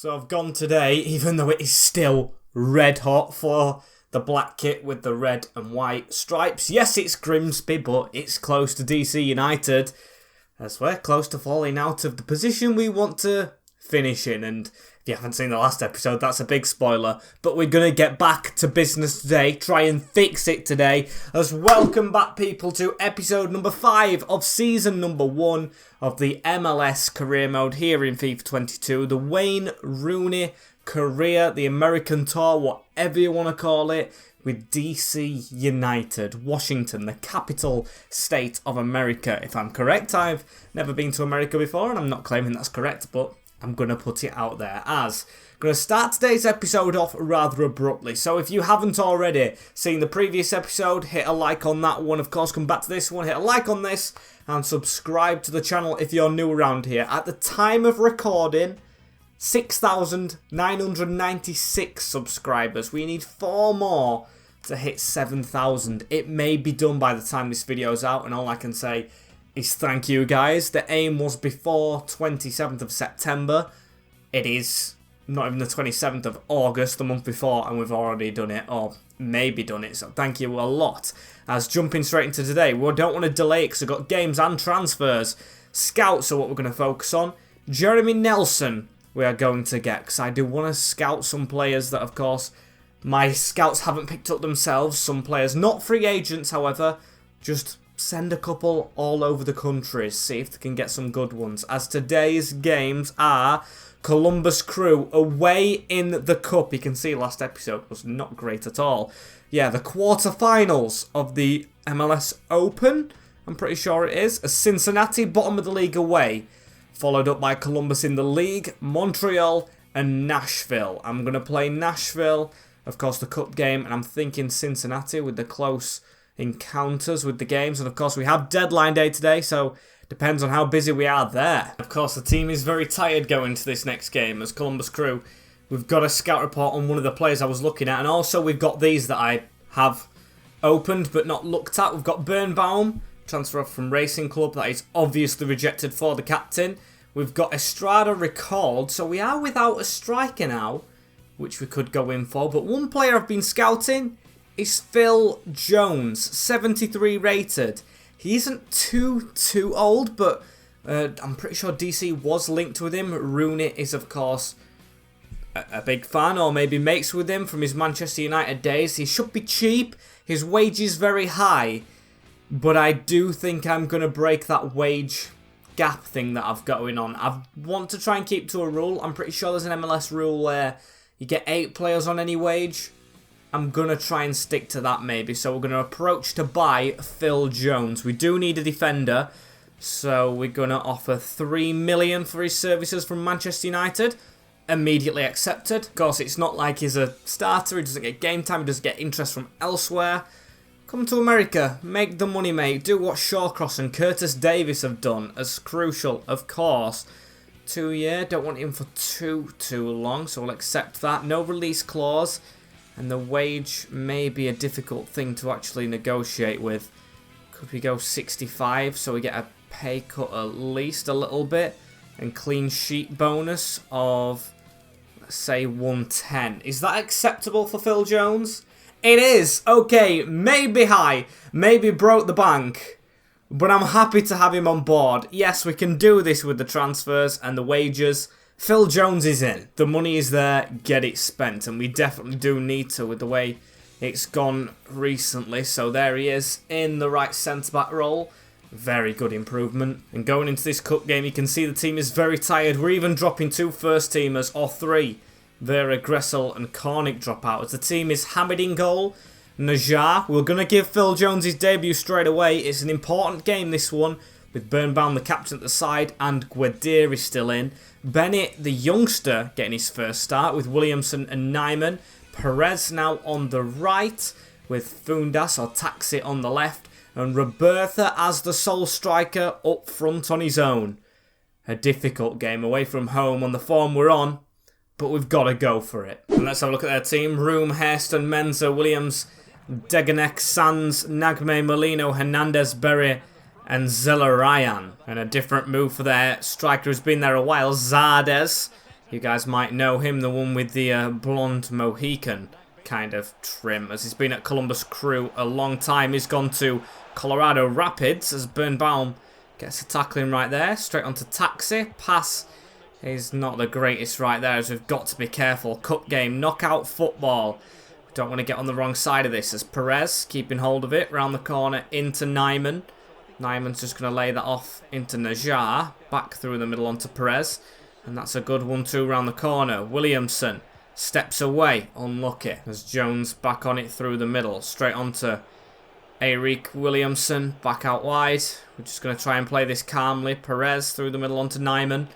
So I've gone today, even though it is still red hot, for the black kit with the red and white stripes. Yes, it's Grimsby, but it's close to DC United, as we're close to falling out of the position we want to finish in. And if you haven't seen the last episode, that's a big spoiler. But we're going to get back to business today, try and fix it today. As welcome back, people, to episode number 5 of season number 1 of the MLS career mode here in FIFA 22. The Wayne Rooney career, the American tour, whatever you want to call it, with DC United, Washington, the capital state of America, if I'm correct. I've never been to America before, and I'm not claiming that's correct, but I'm going to put it out there as. I'm going to start today's episode off rather abruptly, so if you haven't already seen the previous episode, hit a like on that one. Of course, come back to this one, hit a like on this, and subscribe to the channel if you're new around here. At the time of recording, 6,996 subscribers. We need 4 more to hit 7,000. It may be done by the time this video's out, and all I can say is thank you, guys. The aim was before 27th of September. It is not even the 27th of August, the month before, and we've already done it, or maybe done it, so thank you a lot. As jumping straight into today, we don't want to delay it because we've got games and transfers. Scouts are what we're going to focus on. Jeremy Nelson we are going to get, because I do want to scout some players that, of course, my scouts haven't picked up themselves. Some players, not free agents, however, just send a couple all over the country, see if they can get some good ones. As today's games are Columbus Crew away in the Cup. You can see last episode was not great at all. Yeah, the quarterfinals of the MLS Open, I'm pretty sure it is. A Cincinnati, bottom of the league away, followed up by Columbus in the league, Montreal and Nashville. I'm going to play Nashville, of course, the Cup game, and I'm thinking Cincinnati with the close encounters with the games. And of course, we have deadline day today, so depends on how busy we are there. Of course, the team is very tired going to this next game as Columbus Crew. We've got a scout report on one of the players I was looking at, and also we've got these that I have opened but not looked at. We've got Birnbaum, transfer off from Racing Club, that is obviously rejected for the captain. We've got Estrada recalled, so we are without a striker now, which we could go in for. But one player I've been scouting is Phil Jones, 73 rated. He isn't too old, but I'm pretty sure DC was linked with him. Rooney is, of course, a big fan, or maybe mates with him from his Manchester United days. He should be cheap. His wage is very high, but I do think I'm going to break that wage gap thing that I've got going on. I want to try and keep to a rule. I'm pretty sure there's an MLS rule where you get 8 players on any wage. I'm going to try and stick to that maybe. So we're going to approach to buy Phil Jones. We do need a defender, so we're going to offer 3 million for his services from Manchester United. Immediately accepted. Of course, it's not like he's a starter. He doesn't get game time. He doesn't get interest from elsewhere. Come to America, make the money, mate. Do what Shawcross and Curtis Davis have done, as crucial, of course. 2 year, don't want him for too long, so we'll accept that. No release clause, and the wage may be a difficult thing to actually negotiate with. Could we go 65, so we get a pay cut at least a little bit, and clean sheet bonus of, let's say, 110. Is that acceptable for Phil Jones? It is! Okay, maybe high, maybe broke the bank, but I'm happy to have him on board. Yes, we can do this with the transfers and the wages. Phil Jones is in. The money is there, get it spent, and we definitely do need to with the way it's gone recently. So there he is in the right centre-back role. Very good improvement. And going into this cup game, you can see the team is very tired. We're even dropping 2 first-teamers, or 3. Vera, Gressel and Cornick drop out as the team is Hamid in goal. Najar, we're going to give Phil Jones his debut straight away. It's an important game, this one, with Birnbaum the captain at the side and Guediri still in. Bennett, the youngster, getting his first start with Williamson and Nyman. Perez now on the right with Fundas or Taxi on the left. And Roberta as the sole striker up front on his own. A difficult game away from home on the form we're on, but we've got to go for it. And let's have a look at their team. Room, Hairston, Menza, Williams, Deganek, Sands, Nagme, Molino, Hernandez, Berry, and Zelarayan. And a different move for their striker who's been there a while, Zardes. You guys might know him, the one with the blonde Mohican kind of trim, as he's been at Columbus Crew a long time. He's gone to Colorado Rapids as Birnbaum gets a tackling right there. Straight onto Taxi. Pass is not the greatest right there, as we've got to be careful. Cup game, knockout football. We don't want to get on the wrong side of this, as Perez keeping hold of it. Round the corner into Nyman. Nyman's just going to lay that off into Najar. Back through the middle onto Perez. And that's a good 1-2 round the corner. Williamson steps away, unlucky. As Jones back on it through the middle. Straight onto Eric Williamson, back out wide. We're just going to try and play this calmly. Perez through the middle onto Nyman.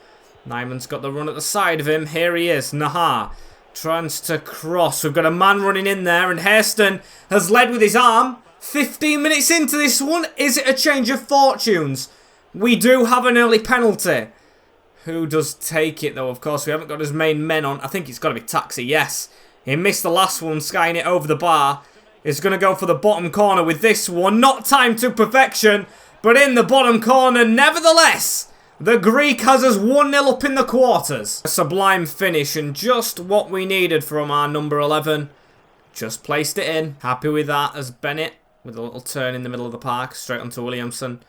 Nyman's got the run at the side of him. Here he is, Nahar. Tries to cross. We've got a man running in there, and Hairston has led with his arm. 15 minutes into this one. Is it a change of fortunes? We do have an early penalty. Who does take it, though? Of course, we haven't got his main men on. I think it's got to be Taxi, yes. He missed the last one, skying it over the bar. He's going to go for the bottom corner with this one. Not timed to perfection, but in the bottom corner. Nevertheless, the Greek has us 1-0 up in the quarters. A sublime finish, and just what we needed from our number 11. Just placed it in. Happy with that, as Bennett, with a little turn in the middle of the park, straight onto Williamson.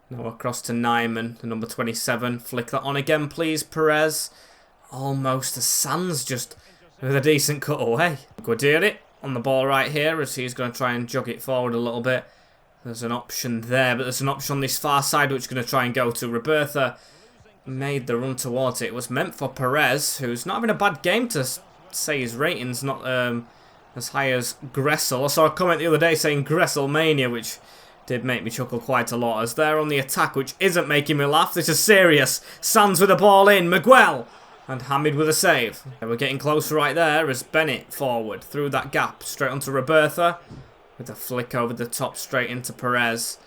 Now across to Nyman, the number 27. Flick that on again, please, Perez. Almost as Sands just with a decent cutaway. Guadiri on the ball right here, as he's going to try and jog it forward a little bit. There's an option there, but there's an option on this far side which is going to try and go to Roberta. Made the run towards it. It was meant for Perez, who's not having a bad game to say his rating's not as high as Gressel. I saw a comment the other day saying Gresselmania, which did make me chuckle quite a lot, as they're on the attack, which isn't making me laugh. This is serious. Sands with the ball in. Miguel. And Hamid with a save. And we're getting closer right there as Bennett forward through that gap. Straight onto Roberta. With a flick over the top straight into Perez.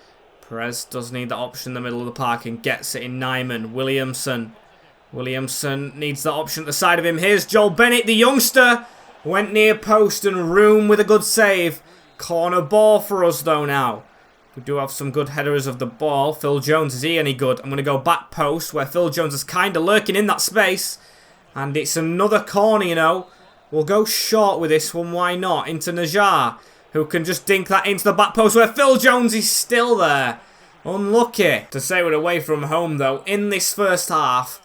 Perez does need that option in the middle of the park and gets it in Nyman. Williamson. Williamson needs that option at the side of him. Here's Joel Bennett, the youngster. Went near post and room with a good save. Corner ball for us though now. We do have some good headers of the ball. Phil Jones, is he any good? I'm going to go back post where Phil Jones is kind of lurking in that space. And it's another corner, you know. We'll go short with this one, why not? Into Najar, who can just dink that into the back post where Phil Jones is still there. Unlucky. To say we're away from home, though, in this first half,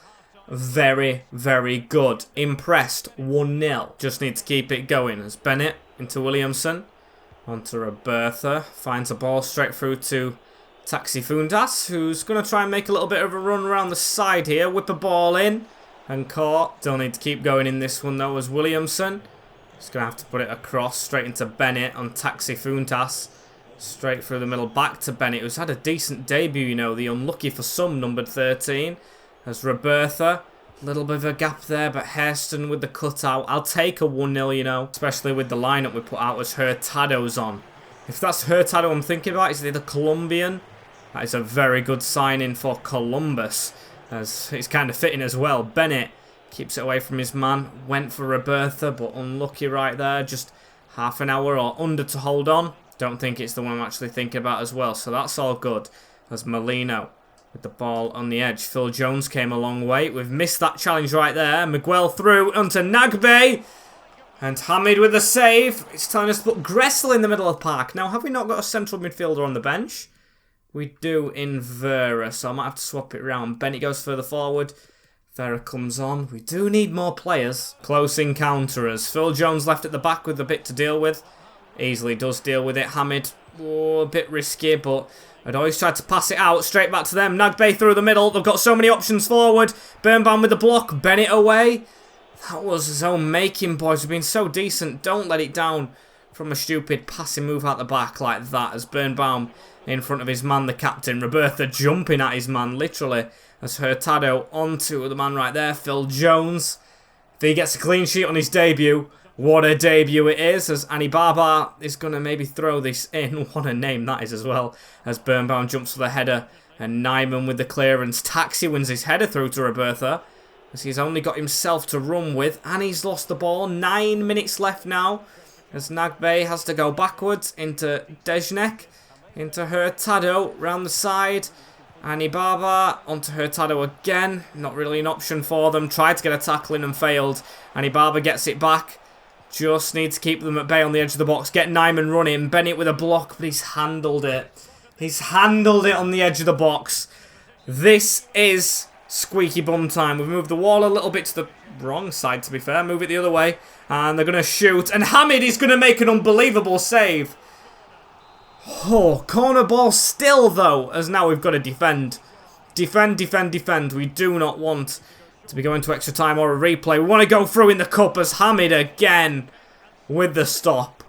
very, very good. Impressed. 1-0. Just need to keep it going. As Bennett into Williamson. Onto Roberta, finds a ball straight through to Taxi Fundas, who's going to try and make a little bit of a run around the side here. Whip a ball in and caught. Still need to keep going in this one though as Williamson. Just going to have to put it across straight into Bennett on Taxi Fundas. Straight through the middle back to Bennett, who's had a decent debut, you know, the unlucky for some numbered 13. As Roberta. Little bit of a gap there, but Hairston with the cutout. I'll take a 1-0, you know. Especially with the lineup we put out as Hurtado's on. If that's Hurtado I'm thinking about, is he the Colombian? That is a very good signing for Columbus. As it's kind of fitting as well. Bennett keeps it away from his man. Went for Roberta, but unlucky right there. Just half an hour or under to hold on. Don't think it's the one I'm actually thinking about as well. So that's all good. As Molino with the ball on the edge. Phil Jones came a long way. We've missed that challenge right there. Miguel through onto Nagbe. And Hamid with the save. It's telling us to put Gressel in the middle of the park. Now, have we not got a central midfielder on the bench? We do in Vera, so I might have to swap it around. Bennett goes further forward. Vera comes on. We do need more players. Close encounterers. Phil Jones left at the back with a bit to deal with. Easily does deal with it. Hamid, a bit risky, but I'd always tried to pass it out straight back to them. Nagbe through the middle. They've got so many options forward. Birnbaum with the block. Bennett away. That was his own making, boys. We've been so decent. Don't let it down from a stupid passing move out the back like that. As Birnbaum in front of his man, the captain. Roberta jumping at his man, literally. As Hurtado onto the man right there. Phil Jones. If he gets a clean sheet on his debut, what a debut it is, as Anibaba is going to maybe throw this in. What a name that is as well. As Birnbaum jumps for the header. And Nyman with the clearance. Taxi wins his header through to Roberta. As he's only got himself to run with. And he's lost the ball. 9 minutes left now. As Nagbe has to go backwards into Dejnek. Into Hurtado. Round the side. Anibaba onto Hurtado again. Not really an option for them. Tried to get a tackle in and failed. Anibaba gets it back. Just need to keep them at bay on the edge of the box. Get Nyman running. Bennett with a block, but he's handled it. He's handled it on the edge of the box. This is squeaky bum time. We've moved the wall a little bit to the wrong side, to be fair. Move it the other way. And they're going to shoot. And Hamid is going to make an unbelievable save. Oh, corner ball still, though, as now we've got to defend. Defend, defend, defend. We do not want to be going to extra time or a replay. We want to go through in the cup as Hamid again with the stop.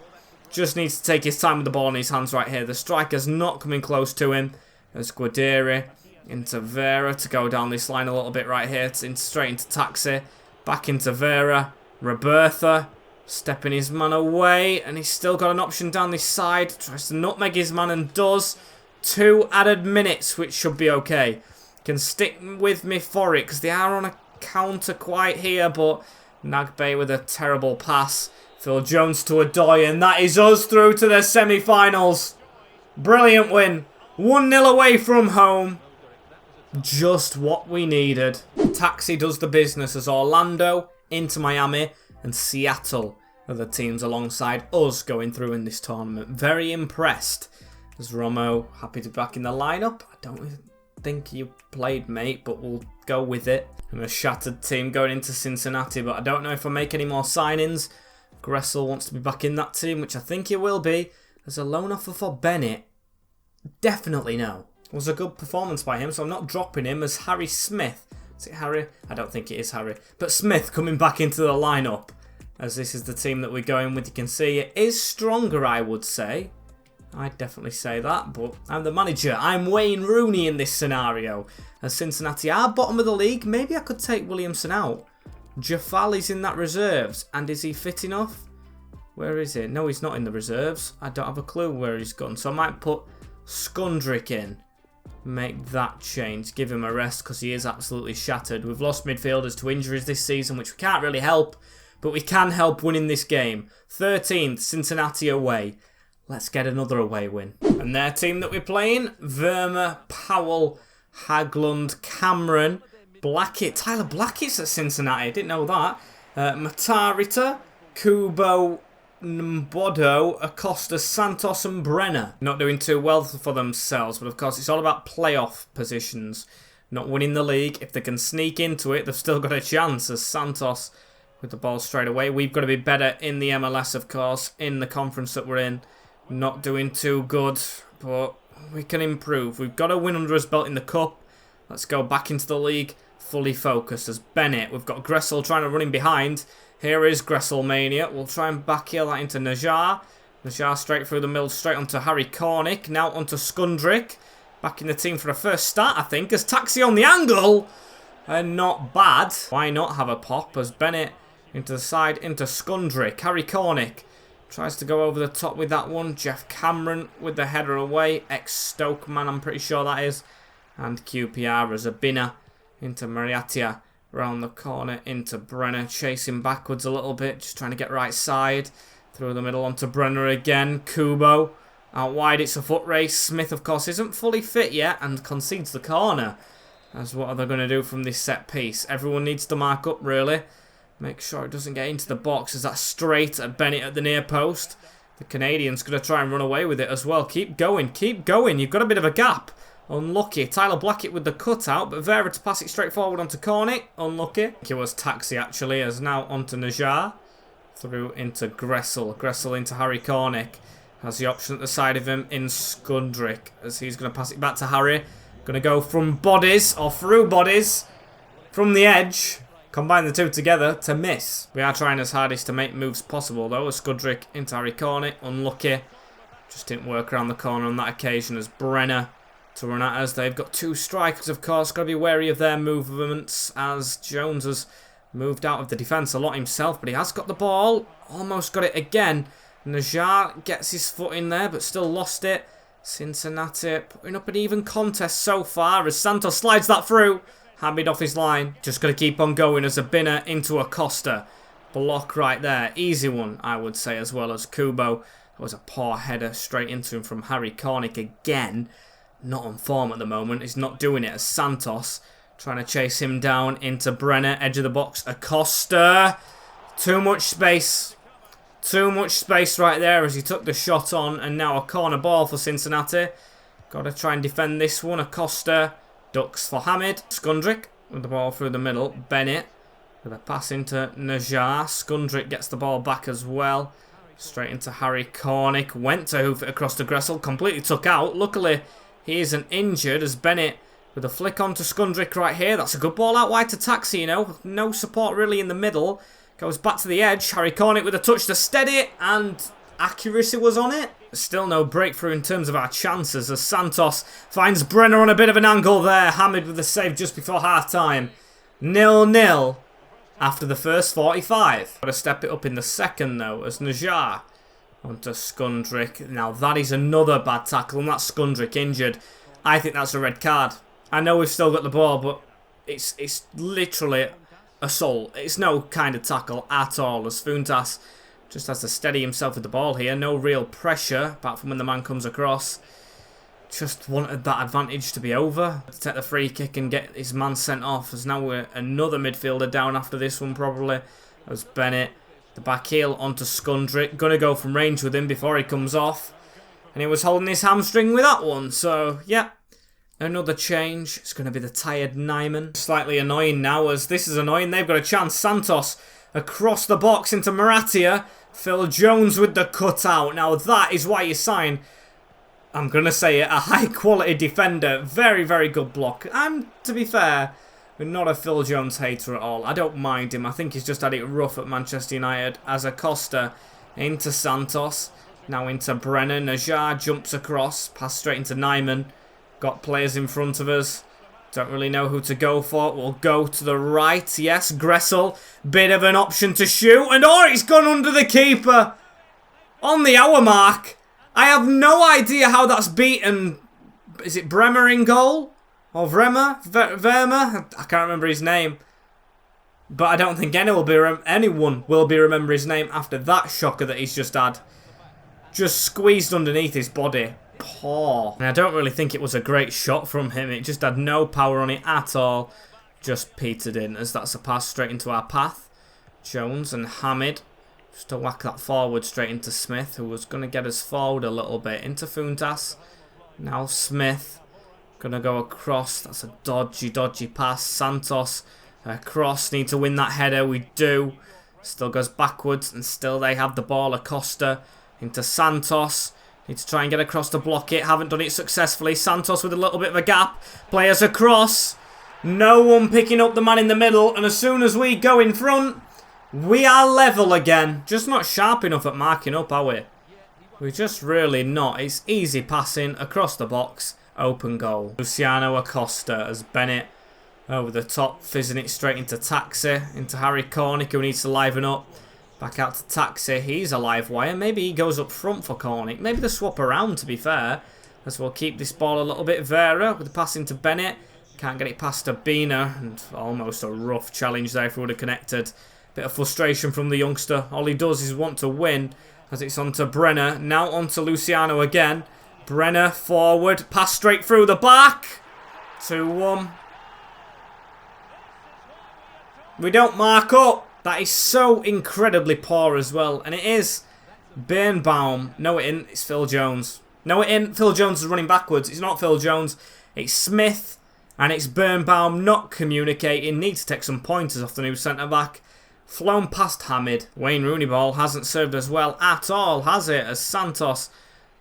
Just needs to take his time with the ball in his hands right here. The striker's not coming close to him. As Guadiri into Vera to go down this line a little bit right here. Straight into Taxi. Back into Vera. Roberta stepping his man away. And he's still got an option down this side. Tries to nutmeg his man and does. 2 added minutes, which should be okay. Can stick with me for it because they are on a counter quite here. But Nagbe with a terrible pass. Phil Jones to Adoy, and that is us through to the semi-finals. Brilliant win. 1-0 away from home. Just what we needed. Taxi does the business as Orlando, Inter Miami, and Seattle are the teams alongside us going through in this tournament. Very impressed. As Romo, happy to be back in the lineup. I don't think you played, mate, but we'll go with it. And a shattered team going into Cincinnati, but I don't know if I'll make any more signings. Gressel wants to be back in that team, which I think he will be. There's a loan offer for Bennett. Definitely no. It was a good performance by him, so I'm not dropping him as Harry Smith. Is it Harry? I don't think it is Harry. But Smith coming back into the lineup, as this is the team that we're going with. You can see it is stronger, I would say. I'd definitely say that, but I'm the manager. I'm Wayne Rooney in this scenario. As Cincinnati are bottom of the league, maybe I could take Williamson out. Jafal is in that reserves, and is he fit enough? Where is he? No, he's not in the reserves. I don't have a clue where he's gone, so I might put Skundrick in. Make that change. Give him a rest because he is absolutely shattered. We've lost midfielders to injuries this season, which we can't really help, but we can help winning this game. 13th, Cincinnati away. Let's get another away win. And their team that we're playing, Verma, Powell, Haglund, Cameron, Blackett. Tyler Blackett's at Cincinnati. I didn't know that. Matarita, Kubo, Mbodo, Acosta, Santos and Brenner. Not doing too well for themselves, but of course it's all about playoff positions. Not winning the league. If they can sneak into it, they've still got a chance as Santos with the ball straight away. We've got to be better in the MLS, of course, in the conference that we're in. Not doing too good, but we can improve. We've got a win under his belt in the cup. Let's go back into the league fully focused as Bennett. We've got Gressel trying to run in behind. Here is Gresselmania. We'll try and back heel that into Najar. Najar straight through the middle, straight onto Harry Cornick. Now onto Skundrick. Back in the team for a first start, I think, as Taxi on the angle. And not bad. Why not have a pop as Bennett into the side, into Skundrick. Harry Cornick tries to go over the top with that one. Jeff Cameron with the header away. Ex-Stoke man, I'm pretty sure that is. And QPR as a binner into Mariatia. Around the corner into Brenner. Chasing backwards a little bit. Just trying to get right side. Through the middle onto Brenner again. Kubo. Out wide, it's a foot race. Smith, of course, isn't fully fit yet and concedes the corner. As what are they going to do from this set piece? Everyone needs to mark up, really. Make sure it doesn't get into the box as that's straight at Bennett at the near post. The Canadian's going to try and run away with it as well. Keep going, keep going. You've got a bit of a gap. Unlucky. Tyler Blackett with the cutout, but Vera to pass it straight forward onto Cornick. Unlucky. I think it was Taxi, actually, as now onto Najar. Through into Gressel. Gressel into Harry Cornick. Has the option at the side of him in Skundrick, as he's going to pass it back to Harry. Going to go from bodies, or through bodies, from the edge. Combine the two together to miss. We are trying as hardest to make moves possible, though. As Skundrick into Harry Cornick. Unlucky. Just didn't work around the corner on that occasion as Brenner to run at us. They've got two strikers, of course. Got to be wary of their movements as Jones has moved out of the defence a lot himself, but he has got the ball. Almost got it again. Najar gets his foot in there, but still lost it. Cincinnati putting up an even contest so far as Santos slides that through. Hamid off his line. Just got to keep on going as a binner into Acosta. Block right there. Easy one, I would say, as well as Kubo. That was a poor header straight into him from Harry Cornick again. not on form at the moment. He's not doing it as Santos. Trying to chase him down into Brenner. Edge of the box. Acosta. Too much space. Too much space right there as he took the shot on. And now a corner ball for Cincinnati. Got to try and defend this one. Acosta. Ducks for Hamid. Skundrick with the ball through the middle. Bennett with a pass into Najar. Skundrick gets the ball back as well. Straight into Harry Cornick. Went to hoof it across to Gressel. Completely took out. Luckily, he isn't injured as Bennett with a flick on to Skundrick right here. That's a good ball out wide to Taxi, you know. No support really in the middle. Goes back to the edge. Harry Cornick with a touch to steady it. And accuracy was on it. Still no breakthrough in terms of our chances as Santos finds Brenner on a bit of an angle there. Hamid with the save just before half-time. 0-0 after the first 45. Got to step it up in the second though as Najar onto Skundrick. Now that is another bad tackle and that's Skundrick injured. I think that's a red card. I know we've still got the ball, but it's literally assault. It's no kind of tackle at all as Funtas just has to steady himself with the ball here. No real pressure apart from when the man comes across. Just wanted that advantage to be over. To take the free kick and get his man sent off. As now we're another midfielder down after this one probably. As Bennett. The back heel onto Skundrick. Gonna go from range with him before he comes off. And he was holding his hamstring with that one. So, yeah. Another change. It's going to be the tired Nyman. Slightly annoying now as this is annoying. They've got a chance. Santos across the box into Maratia. Phil Jones with the cutout. Now that is why you sign, I'm going to say it, a high quality defender. Very, very good block. And to be fair, we're not a Phil Jones hater at all. I don't mind him. I think he's just had it rough at Manchester United. As Acosta into Santos. Now into Brenner. Najar jumps across. Pass straight into Nyman. Got players in front of us. Don't really know who to go for. We'll go to the right. Yes, Gressel. Bit of an option to shoot. And oh, it's gone under the keeper. On the hour mark. I have no idea how that's beaten. Is it Bremer in goal? Or Vermer? I can't remember his name. But I don't think anyone will be remember his name after that shocker that he's just had. Just squeezed underneath his body. Poor. And I don't really think it was a great shot from him. It just had no power on it at all. Just petered in as that's a pass straight into our path. Jones and Hamid. Just to whack that forward straight into Smith, who was going to get us forward a little bit. Into Funtas. Now Smith. Going to go across. That's a dodgy pass. Santos across. Need to win that header. We do. Still goes backwards. And still they have the ball. Acosta into Santos. Need to try and get across to block it. Haven't done it successfully. Santos with a little bit of a gap. Players across. No one picking up the man in the middle. And as soon as we go in front, we are level again. Just not sharp enough at marking up, are we? We're just really not. It's easy passing across the box. Open goal. Luciano Acosta as Bennett over the top. Fizzing it straight into Taxi. Into Harry Cornick who needs to liven up. Back out to Taxi. He's a live wire. Maybe he goes up front for Cornick. Maybe they swap around, to be fair. As we'll keep this ball a little bit. Vera with the pass into Bennett. Can't get it past Abina. And almost a rough challenge there if we would have connected. Bit of frustration from the youngster. All he does is want to win. As it's on to Brenner. Now on to Luciano again. Brenner forward. Pass straight through the back. 2-1. We don't mark up. That is so incredibly poor as well. And it is Birnbaum. No, it isn't. It's Phil Jones. No, it isn't. Phil Jones is running backwards. It's not Phil Jones. It's Smith. And it's Birnbaum not communicating. Needs to take some pointers off the new centre-back. Flown past Hamid. Wayne Rooney ball hasn't served as well at all, has it? As Santos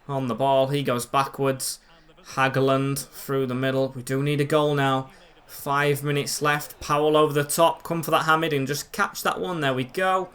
on the ball. He goes backwards. Hageland through the middle. We do need a goal now. 5 minutes left. Powell over the top. Come for that Hamid and just catch that one. There we go.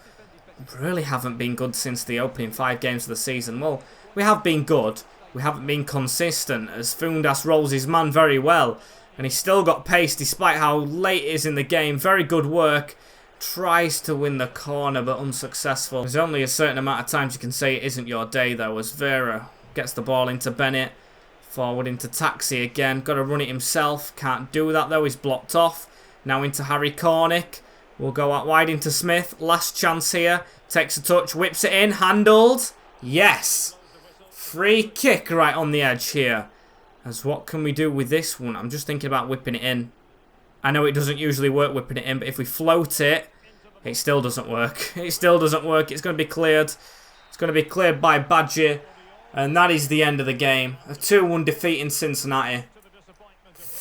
Really haven't been good since the opening 5 games of the season. Well, we have been good. We haven't been consistent as Fundas rolls his man very well. And he's still got pace despite how late it is in the game. Very good work. Tries to win the corner but unsuccessful. There's only a certain amount of times you can say it isn't your day though. As Vera gets the ball into Bennett. Forward into Taxi again. Got to run it himself. Can't do that though. He's blocked off. Now into Harry Cornick. We'll go out wide into Smith. Last chance here. Takes a touch. Whips it in. Handled. Yes. Free kick right on the edge here. As what can we do with this one? I'm just thinking about whipping it in. I know it doesn't usually work whipping it in, but if we float it, it still doesn't work. It still doesn't work. It's going to be cleared. It's going to be cleared by Badger. And that is the end of the game. A 2-1 defeat in Cincinnati.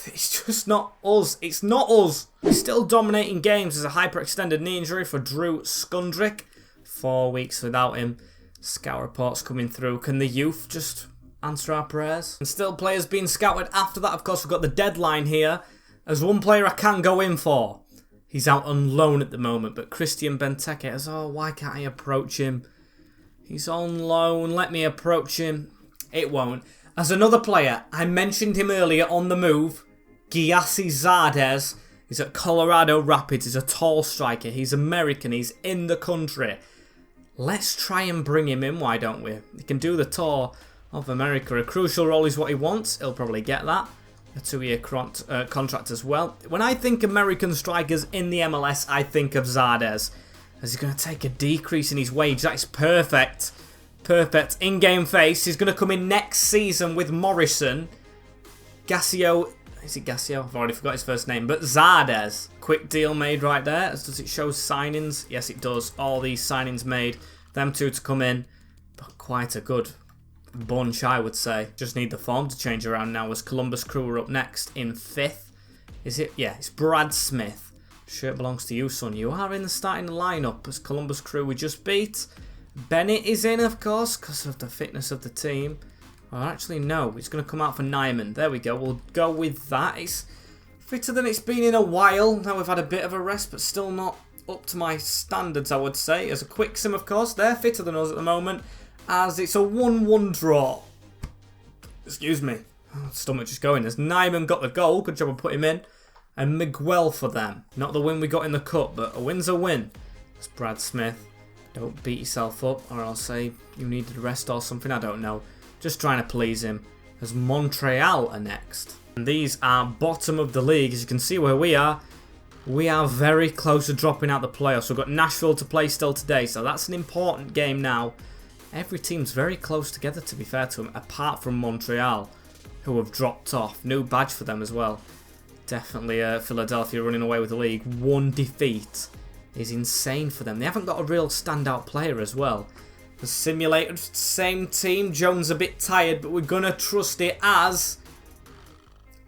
It's just not us. It's not us. We're still dominating games. There's a hyperextended knee injury for Drew Skundrick. 4 weeks without him. Scout reports coming through. Can the youth just answer our prayers? And still players being scouted after that. Of course, we've got the deadline here. There's one player I can go in for. He's out on loan at the moment. But Christian Benteke is, oh, why can't I approach him? He's on loan. Let me approach him. It won't. As another player, I mentioned him earlier on the move. Giassi Zardes. He's at Colorado Rapids. He's a tall striker. He's American. He's in the country. Let's try and bring him in, why don't we? He can do the tour of America. A crucial role is what he wants. He'll probably get that. A 2-year contract as well. When I think American strikers in the MLS, I think of Zardes. As he's going to take a decrease in his wage. That's perfect. Perfect. In-game face. He's going to come in next season with Morrison. Gassio. Is it Gassio? I've already forgot his first name. But Zardes. Quick deal made right there. Does it show signings? Yes, it does. All these signings made. Them two to come in. But quite a good bunch, I would say. Just need the form to change around now as Columbus Crew are up next in 5th. Is it? Yeah, it's Brad Smith. Shirt belongs to you, son. You are in the starting lineup as Columbus Crew we just beat. Bennett is in, of course, because of the fitness of the team. Well, actually, no. It's going to come out for Nyman. There we go. We'll go with that. It's fitter than it's been in a while. Now we've had a bit of a rest, but still not up to my standards, I would say. As a quick sim, of course, they're fitter than us at the moment, as it's a 1-1 draw. Excuse me. Oh, stomach just going. As Nyman got the goal. Good job of putting him in. And Miguel for them. Not the win we got in the cup, but a win's a win. It's Brad Smith. Don't beat yourself up, or I'll say you needed a rest or something. I don't know. Just trying to please him. As Montreal are next. And these are bottom of the league. As you can see where we are very close to dropping out the playoffs. We've got Nashville to play still today, so that's an important game now. Every team's very close together, to be fair to them, apart from Montreal, who have dropped off. New badge for them as well. Definitely Philadelphia running away with the league. 1 defeat is insane for them. They haven't got a real standout player as well. The simulated same team. Jones a bit tired, but we're going to trust it as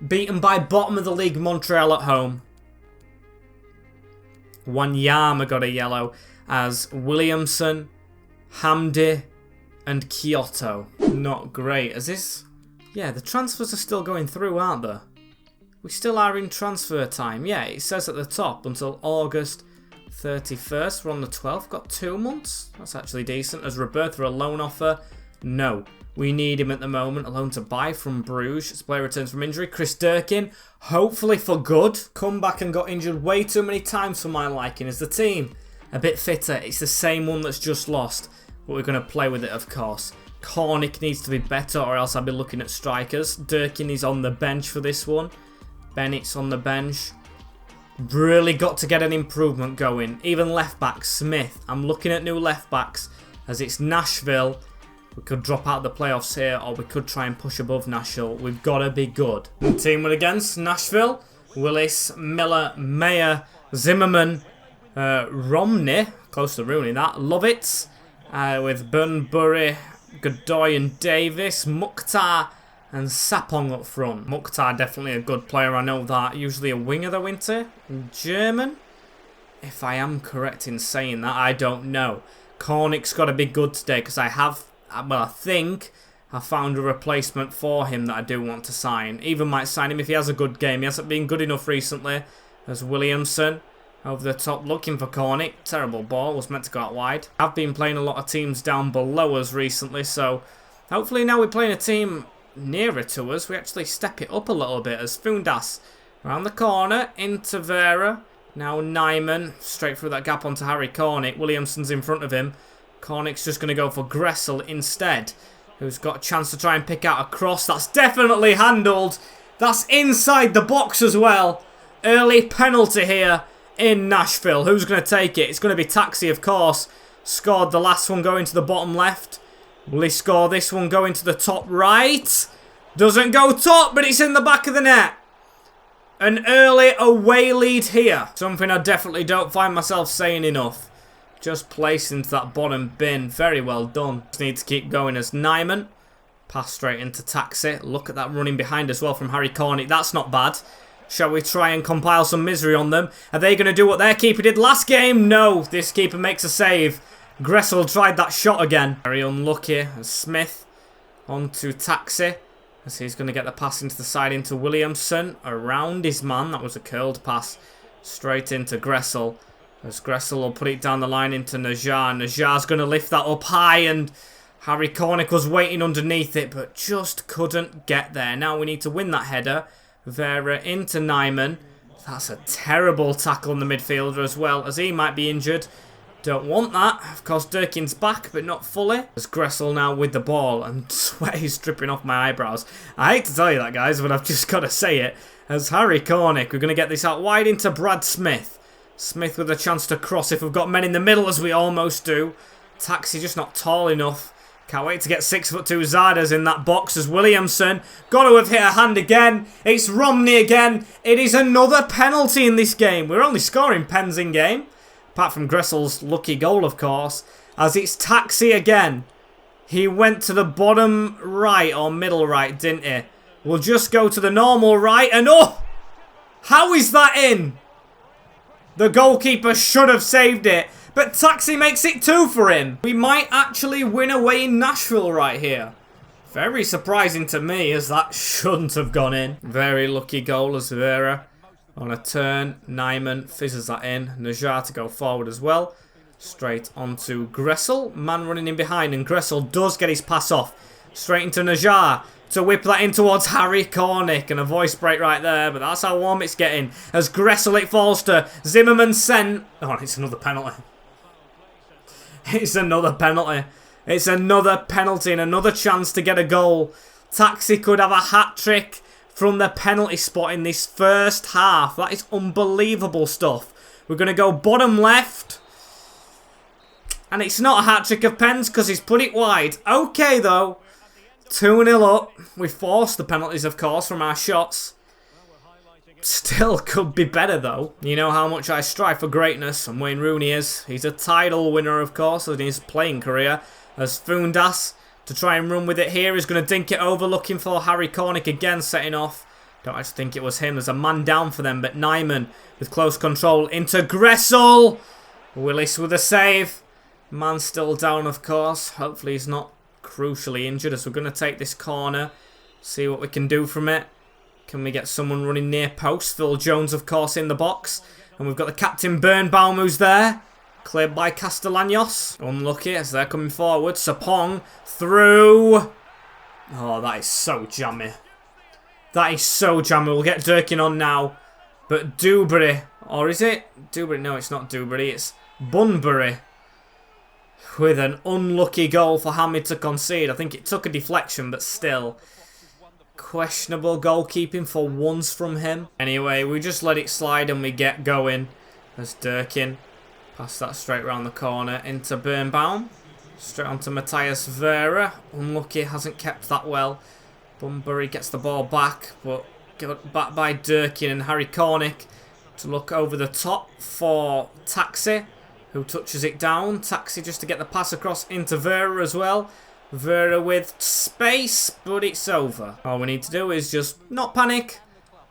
beaten by bottom of the league Montreal at home. Wanyama got a yellow as Williamson, Hamdi and Kyoto. Not great. As this... Yeah, the transfers are still going through, aren't they? We still are in transfer time. Yeah, it says at the top until August 31st. We're on the 12th. Got 2 months. That's actually decent. As Roberta a loan offer? No. We need him at the moment. A loan to buy from Bruges. This player returns from injury. Chris Durkin. Hopefully for good. Come back and got injured way too many times for my liking. Is the team a bit fitter? It's the same one that's just lost. But we're going to play with it, of course. Cornick needs to be better, or else I'll be looking at strikers. Durkin is on the bench for this one. Bennett's on the bench. Really got to get an improvement going. Even left back, Smith. I'm looking at new left backs as it's Nashville. We could drop out of the playoffs here, or we could try and push above Nashville. We've got to be good. The team we're against, Nashville. Willis, Miller, Mayer, Zimmerman, Romney. Close to ruining that. Lovitz with Burnbury, Godoy and Davis. Mukhtar and Sapong up front. Mukhtar definitely a good player, I know that. Usually a winger though, isn't he? German? If I am correct in saying that, I don't know. Cornick's got to be good today because I think I found a replacement for him that I do want to sign. Even might sign him if he has a good game. He hasn't been good enough recently. There's Williamson over the top looking for Cornick. Terrible ball. Was meant to go out wide. I've been playing a lot of teams down below us recently, so hopefully now we're playing a team nearer to us. We actually step it up a little bit as Fundas around the corner into Vera. Now Nyman straight through that gap onto Harry Cornick. Williamson's in front of him. Cornick's just going to go for Gressel instead, who's got a chance to try and pick out a cross. That's definitely handled. That's inside the box as well. Early penalty here in Nashville. Who's going to take it? It's going to be Taxi, of course. Scored the last one going to the bottom left. Will he score this one going to the top right? Doesn't go top, but it's in the back of the net. An early away lead here. Something I definitely don't find myself saying enough. Just placed into that bottom bin. Very well done. Just need to keep going as Nyman. Pass straight into Taxi. Look at that running behind as well from Harry Cornick. That's not bad. Shall we try and compile some misery on them? Are they going to do what their keeper did last game? No. This keeper makes a save. Gressel tried that shot again. Very unlucky. And Smith onto Taxi. As he's going to get the pass into the side into Williamson. Around his man. That was a curled pass. Straight into Gressel. As Gressel will put it down the line into Najar. Najar's going to lift that up high. And Harry Cornick was waiting underneath it. But just couldn't get there. Now we need to win that header. Vera into Nyman. That's a terrible tackle on the midfielder as well. As he might be injured. Don't want that. Of course, Durkin's back, but not fully. As Gressel now with the ball, and sweat is dripping off my eyebrows. I hate to tell you that, guys, but I've just got to say it. As Harry Cornick, we're going to get this out wide into Brad Smith. Smith with a chance to cross if we've got men in the middle, as we almost do. Taxi just not tall enough. Can't wait to get 6'2" Zardes in that box as Williamson. Got to have hit a hand again. It's Romney again. It is another penalty in this game. We're only scoring pens in game. Apart from Gressel's lucky goal, of course. As it's Taxi again. He went to the bottom right or middle right, didn't he? We'll just go to the normal right. And oh! How is that in? The goalkeeper should have saved it. But Taxi makes it 2 for him. We might actually win away in Nashville right here. Very surprising to me, as that shouldn't have gone in. Very lucky goal as Vera. On a turn, Nyman fizzes that in. Najar to go forward as well. Straight onto Gressel. Man running in behind, and Gressel does get his pass off. Straight into Najar to whip that in towards Harry Cornick. And a voice break right there, but that's how warm it's getting. As Gressel it falls to Zimmerman sent. Oh, it's another penalty. It's another penalty. It's another penalty and another chance to get a goal. Taxi could have a hat-trick from the penalty spot in this first half. That is unbelievable stuff. We're going to go bottom left. And it's not a hat-trick of pens because he's put it wide. Okay, though. 2-0 up. We forced the penalties, of course, from our shots. Still could be better, though. You know how much I strive for greatness, and Wayne Rooney is. He's a title winner, of course, in his playing career. As Fundas, to try and run with it here, is going to dink it over, looking for Harry Cornick again, setting off. Don't actually think it was him. There's a man down for them, but Nyman with close control into Gressel. Willis with a save. Man still down, of course. Hopefully he's not crucially injured, as we're going to take this corner. See what we can do from it. Can we get someone running near post? Phil Jones, of course, in the box. And we've got the captain Birnbaum who's there. Cleared by Castellanos. Unlucky as they're coming forward. Sapong through. Oh, that is so jammy. That is so jammy. We'll get Durkin on now. But Dewberry. Or is it? Dewberry. No, it's not Dewberry. It's Bunbury. With an unlucky goal for Hamid to concede. I think it took a deflection, but still. Questionable goalkeeping for once from him. Anyway, we just let it slide and we get going. As Durkin pass that straight round the corner into Birnbaum. Straight onto Matthias Vera. Unlucky, hasn't kept that well. Bunbury gets the ball back, but got back by Durkin and Harry Cornick to look over the top for Taxi, who touches it down. Taxi just to get the pass across into Vera as well. Vera with space, but it's over. All we need to do is just not panic,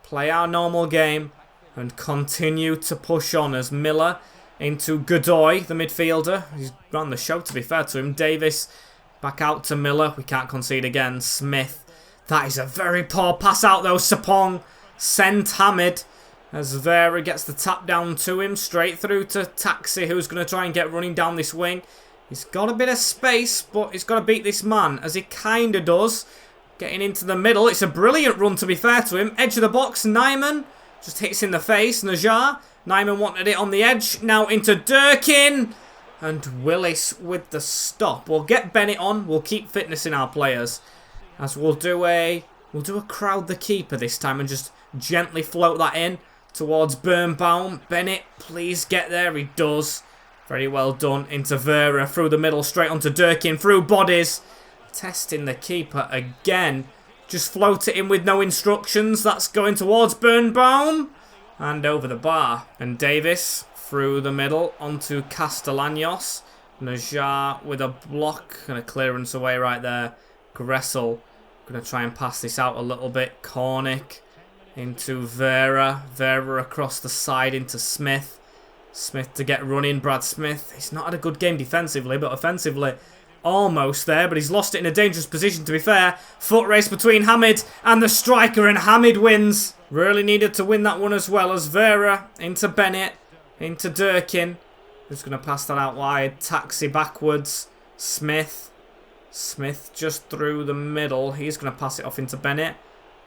play our normal game, and continue to push on as Miller into Godoy, the midfielder. He's run the show, to be fair to him. Davis back out to Miller. We can't concede again. Smith. That is a very poor pass out, though. Sapong sent Hamid as Vera gets the tap down to him. Straight through to Taxi, who's going to try and get running down this wing. He's got a bit of space, but he's got to beat this man, as he kind of does. Getting into the middle. It's a brilliant run, to be fair to him. Edge of the box, Nyman just hits in the face. Najar. Nyman wanted it on the edge. Now into Durkin. And Willis with the stop. We'll get Bennett on. We'll keep fitness in our players. As we'll do a crowd the keeper this time and just gently float that in towards Birnbaum. Bennett, please get there. He does. Very well done. Into Vera. Through the middle. Straight onto Durkin. Through bodies. Testing the keeper again. Just float it in with no instructions. That's going towards Birnbaum. And over the bar. And Davis through the middle onto Castellanos. Najar with a block and a clearance away right there. Gressel going to try and pass this out a little bit. Cornick into Vera. Vera across the side into Smith. Smith to get running. Brad Smith. He's not had a good game defensively, but offensively almost there. But he's lost it in a dangerous position, to be fair. Foot race between Hamid and the striker, and Hamid wins. Really needed to win that one as well, as Vera into Bennett. Into Durkin. Who's going to pass that out wide. Taxi backwards. Smith. Smith just through the middle. He's going to pass it off into Bennett.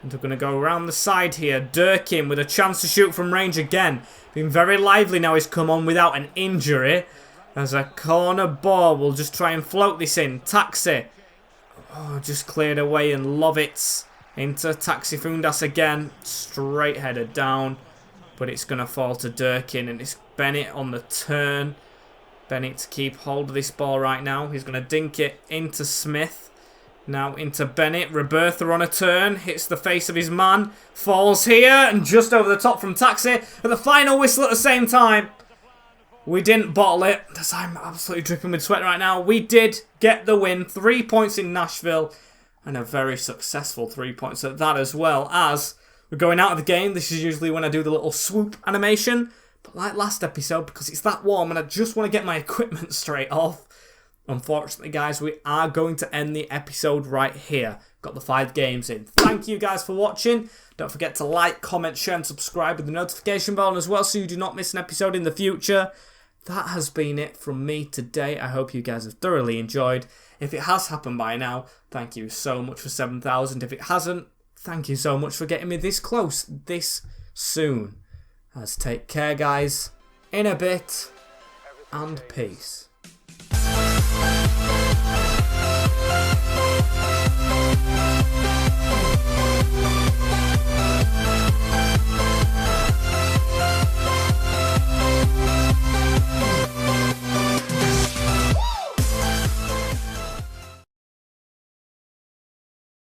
And we're going to go around the side here. Durkin with a chance to shoot from range again. Being very lively now. He's come on without an injury. As a corner ball. We'll just try and float this in. Taxi. Oh, just cleared away. And Lovitz into Taxi Fundas again. Straight headed down. But it's going to fall to Durkin. And it's Bennett on the turn. Bennett to keep hold of this ball right now. He's going to dink it into Smith. Now into Bennett. Roberta on a turn. Hits the face of his man. Falls here. And just over the top from Taxi. At the final whistle at the same time. We didn't bottle it. As I'm absolutely dripping with sweat right now. We did get the win. 3 points in Nashville. And a very successful 3 points at that, as well as we're going out of the game. This is usually when I do the little swoop animation. But like last episode, because it's that warm and I just want to get my equipment straight off. Unfortunately, guys, we are going to end the episode right here. Got the 5 games in. Thank you guys for watching. Don't forget to like, comment, share and subscribe with the notification bell as well, so you do not miss an episode in the future. That has been it from me today. I hope you guys have thoroughly enjoyed. If it has happened by now, thank you so much for 7,000. If it hasn't, thank you so much for getting me this close, this soon. Take care, guys. In a bit, and peace.